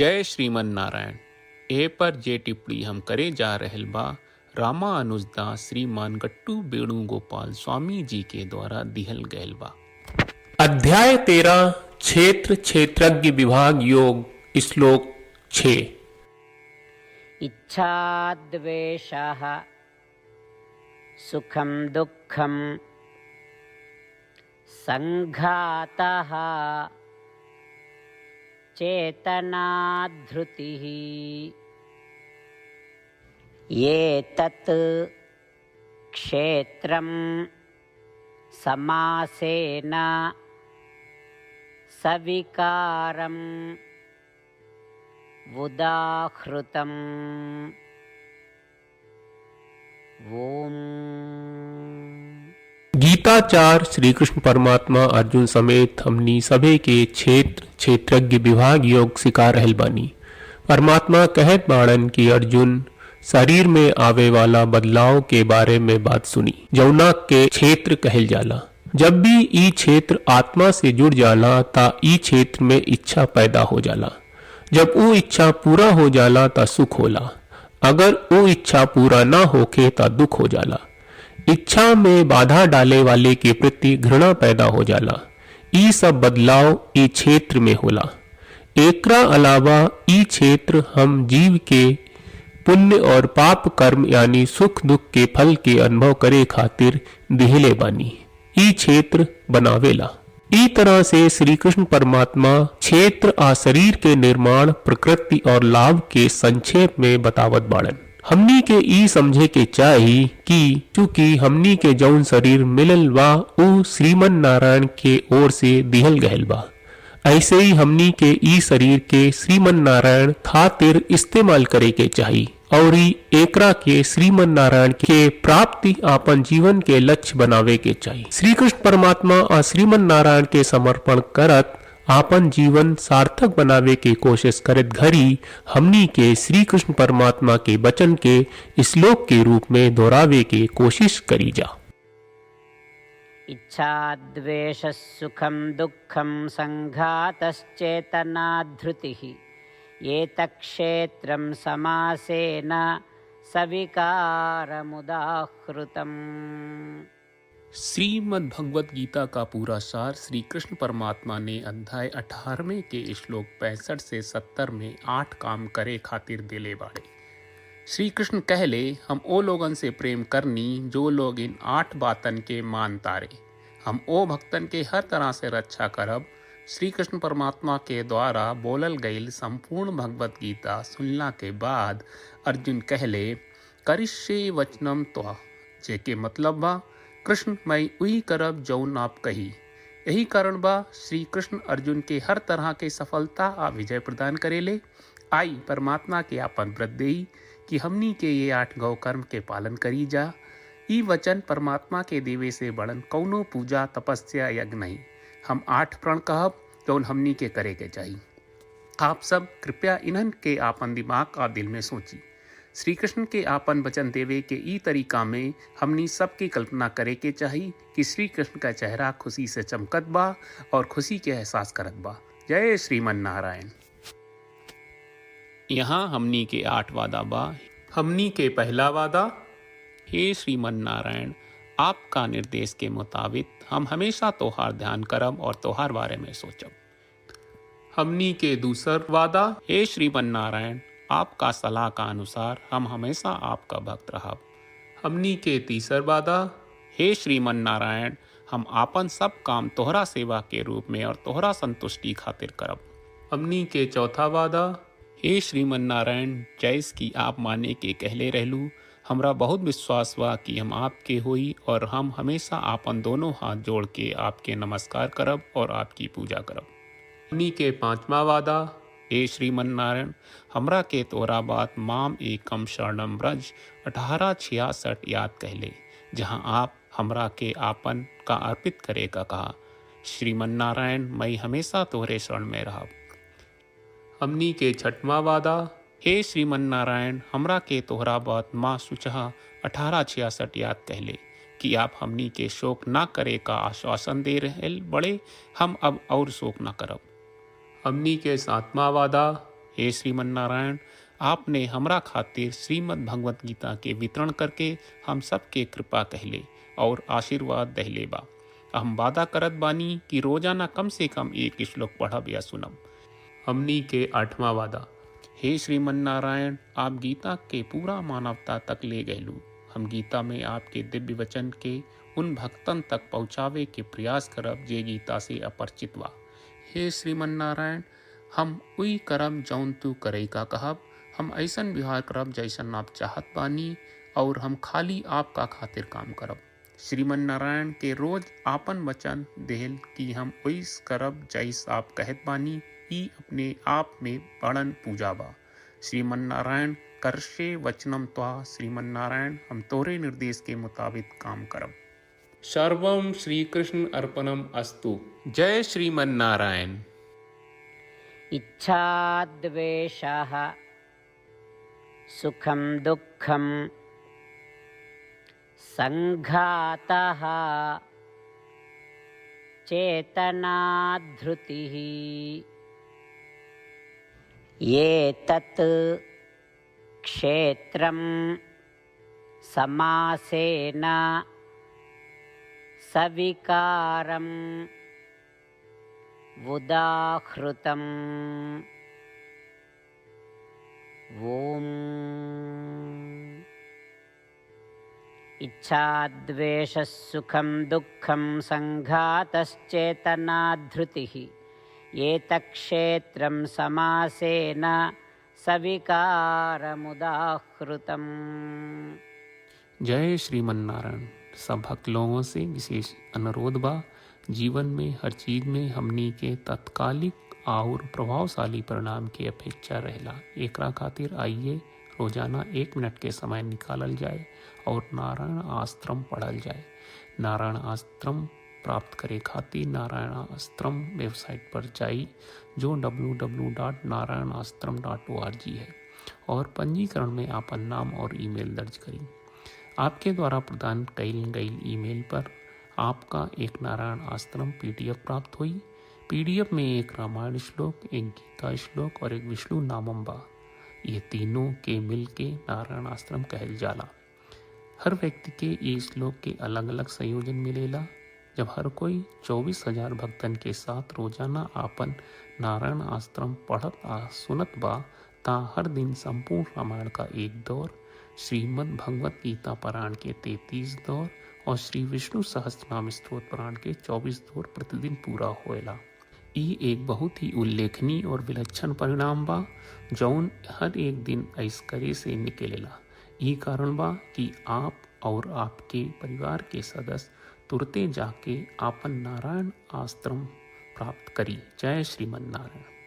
जय श्रीमन नारायण। ए पर जे टिप्पणी हम करे जा रहल बा रामानुजदास श्रीमान गट्टू वेणुगोपाल स्वामी जी के द्वारा दिहल गयल बा। अध्याय 13 क्षेत्र क्षेत्रज्ञ विभाग योग श्लोक 6। इच्छाद्वेषः सुखम दुःखम संघातः चेतनाधृतिः ये तत् क्षेत्रं समासेन सविकारं उदाहृतम्। ओम। गीताचार्य श्री कृष्ण परमात्मा अर्जुन समेत हमनी सभे के क्षेत्र क्षेत्रज्ञ विभाग योग सिखा रहल बानी। परमात्मा कहत बाड़न कि अर्जुन शरीर में आवे वाला बदलाव के बारे में बात सुनी, जौना के क्षेत्र कहल जाला। जब भी ई क्षेत्र आत्मा से जुड़ जाला ता ई क्षेत्र में इच्छा पैदा हो जाला। जब वो इच्छा पूरा हो जाला ता सुख होला, अगर वो इच्छा पूरा ना होके ता दुख हो जाला। इच्छा में बाधा डाले वाले के प्रति घृणा पैदा हो जाला। ई सब बदलाव ई क्षेत्र में होला। एकरा अलावा ई क्षेत्र हम जीव के पुण्य और पाप कर्म यानी सुख दुख के फल के अनुभव करे खातिर दिहले बानी। ई क्षेत्र बनावेला। ई तरह से श्री कृष्ण परमात्मा क्षेत्र आ शरीर के निर्माण, प्रकृति और लाभ के संक्षेप में बतावत बाड़न। हमनी के ई समझे के चाही कि चूंकि हमनी के जौन शरीर मिलल बा ऊ श्रीमन नारायण के ओर से दिहल गहल बा, ऐसे ही हमनी के ई शरीर के श्रीमन नारायण खातिर इस्तेमाल करे के चाही और एकरा के श्रीमन नारायण के प्राप्ति आपन जीवन के लक्ष्य बनावे के चाहिए। श्री कृष्ण परमात्मा और श्रीमन नारायण के समर्पण करत आपन जीवन सार्थक बनावे के कोशिश करत घड़ी हमनी के श्री कृष्ण परमात्मा के वचन के श्लोक के रूप में दोहरावे के कोशिश करी जा। इच्छाद्वेष सुखम दुःखम संघातश्चेतनाधृतिः ये तत्क्षेत्रं समासेन सविकारमुदाहृतम्। श्रीमद् भगवत गीता का पूरा सार श्री कृष्ण परमात्मा ने अध्याय 18वें के श्लोक 65 से 70 में 8 काम करे खातिर दिले बाड़े। श्री कृष्ण कहले, हम ओ लोगन से प्रेम करनी जो लोग इन 8 बातन के मान तारे। हम ओ भक्तन के हर तरह से रक्षा करब। श्री कृष्ण परमात्मा के द्वारा बोलल गईल संपूर्ण भगवत गीता सुनला के बाद अर्जुन कहले, करिष्ये वचनम त्वा, जेके मतलब बा कृष्ण मैं उही करब जौन आप कही। यही कारण बा श्री कृष्ण अर्जुन के हर तरह के सफलता आ विजय प्रदान करेले। आई परमात्मा के आपन व्रत देई कि हमनी के ये 8 गौ कर्म के पालन करी जा। ई वचन परमात्मा के देवे से बड़न कौनो पूजा तपस्या यज्ञ नहीं। हम 8 प्रण कहब जौन हमनी के करे के चाहिए। आप सब कृपया इन्हन के आपन दिमाग और दिल में सोची। श्री कृष्ण के आपन वचन देवे के ई तरीका में हमनी सबकी कल्पना करे के चाहिए कि श्री कृष्ण का चेहरा खुशी से चमकत बा और खुशी के एहसास करत बा। जय श्रीमन नारायण। यहाँ हमनी के 8 वादा बा। हमनी के पहला वादा, हे श्रीमन नारायण, आपका निर्देश के मुताबिक हम हमेशा तोहार ध्यान करब और तोहार बारे में सोचब। हमनी के दूसर वादा, हे श्रीमन नारायण, आपका सलाह का अनुसार हम हमेशा आपका भक्त रहब। हमनी के तीसर वादा, हे श्रीमन नारायण, हम आपन सब काम तोहरा सेवा के रूप में और तोहरा संतुष्टि खातिर करब। हमनी के चौथा वादा, हे श्रीमन नारायण, जैस की आप माने के कहले रहलू, हमरा बहुत विश्वास बा कि हम आपके होई और हम हमेशा आपन दोनों हाथ जोड़ के आपके नमस्कार करब और आपकी पूजा करब। हमनी के पांचवा वादा, हे श्रीमन नारायण, हमरा के तोरा बात माम एकम शरणम ब्रज 1866 याद कहले, जहाँ आप हमरा के आपन का अर्पित करे का कहा। श्रीमन नारायण, मैं हमेशा तोहरे शरण में रहब। हमनी के छठवां वादा, हे श्रीमन नारायण, हमरा के तोहरा बात माँ सुचहा 1866 याद कहले कि आप हमनी के शोक ना करे का आश्वासन दे रहे बड़े, हम अब और शोक ना करब। हमनी के 7वां वादा, हे श्रीमन नारायण, आपने हमरा खातिर श्रीमद् भगवत गीता के वितरण करके हम सबके कृपा कहले और आशीर्वाद दहले बा। हम वादा करत बानी कि रोजाना कम से कम एक श्लोक पढ़ब या सुनब। हमनी के 8वां वादा। हे श्रीमन नारायण, आप गीता के पूरा मानवता तक ले गयलू। हम गीता में आपके दिव्य वचन के उन भक्तन तक पहुँचावे के प्रयास करब जे गीता से अपरिचित बा। हे श्रीमन नारायण, हम उई करब जौन तू करे का कहब। हम ऐसन व्यवहार करब जैसन आप चाहत बानी और हम खाली आपका खातिर काम करब। श्रीमन नारायण के रोज आपन वचन देहल कि हम ओइस करब जैस आप कहत बानी, ई अपने आप में बड़न पूजा बा। श्रीमन नारायण, करशे वचनम त्वा। श्रीमन नारायण, हम तोरे निर्देश के मुताबिक काम करब। सर्वम श्री कृष्ण अर्पणम अस्तु। जय श्रीमन नारायण। इच्छाद्वेषः सुखं दुःखं संघातः चेतनाधृतिः एतत् क्षेत्रं समासेन सविकारम् उदाहृतम्। ॐ इच्छाद्वेषः सुखं दुःखं संघातश्चेतनाधृतिः एतत्क्षेत्रं समासेन सविकारमुदाहृतम्। जय श्रीमन नारायण। सब भक्त लोगों से विशेष अनुरोध बा, जीवन में हर चीज में हमनी के तत्कालिक और प्रभावशाली परिणाम की अपेक्षा रहेला। एकरा खातिर आइए रोजाना 1 मिनट के समय निकालल जाए और नारायण आश्रम पढ़ल जाए। नारायण आश्रम प्राप्त करे खातिर नारायण आश्रम वेबसाइट पर जाई, जो www.narayanashram.org है, और पंजीकरण में आपन नाम और ईमेल दर्ज करी। आपके द्वारा प्रदान कईल गई ईमेल पर आपका एक नारायण आश्रम PDF प्राप्त हुई। PDF में एक रामायण श्लोक, एक गीता श्लोक और एक विष्णु नामम बा। ये तीनों के मिल के नारायण आश्रम कहल जाला। हर व्यक्ति के ये श्लोक के अलग अलग संयोजन मिलेला। जब हर कोई 24,000 भक्तन के साथ रोजाना आपन नारायण आश्रम पढ़त आ सुनत बा, ता हर दिन संपूर्ण रामायण का एक दौर, श्रीमद् भगवत गीता पारायण के 33 दौर और श्री विष्णु सहस्त्रनाम स्तोत्र पारायण के 24 दौर प्रतिदिन पूरा होएला। ई एक बहुत ही उल्लेखनीय और विलक्षण परिणाम बा, जौन हर एक दिन ऐसकरे से निकलेला। ई कारण बा कि आप और आपके परिवार के सदस्य तुरते जाके आपन नारायण आश्रम प्राप्त करी। जय श्रीमन नारायण।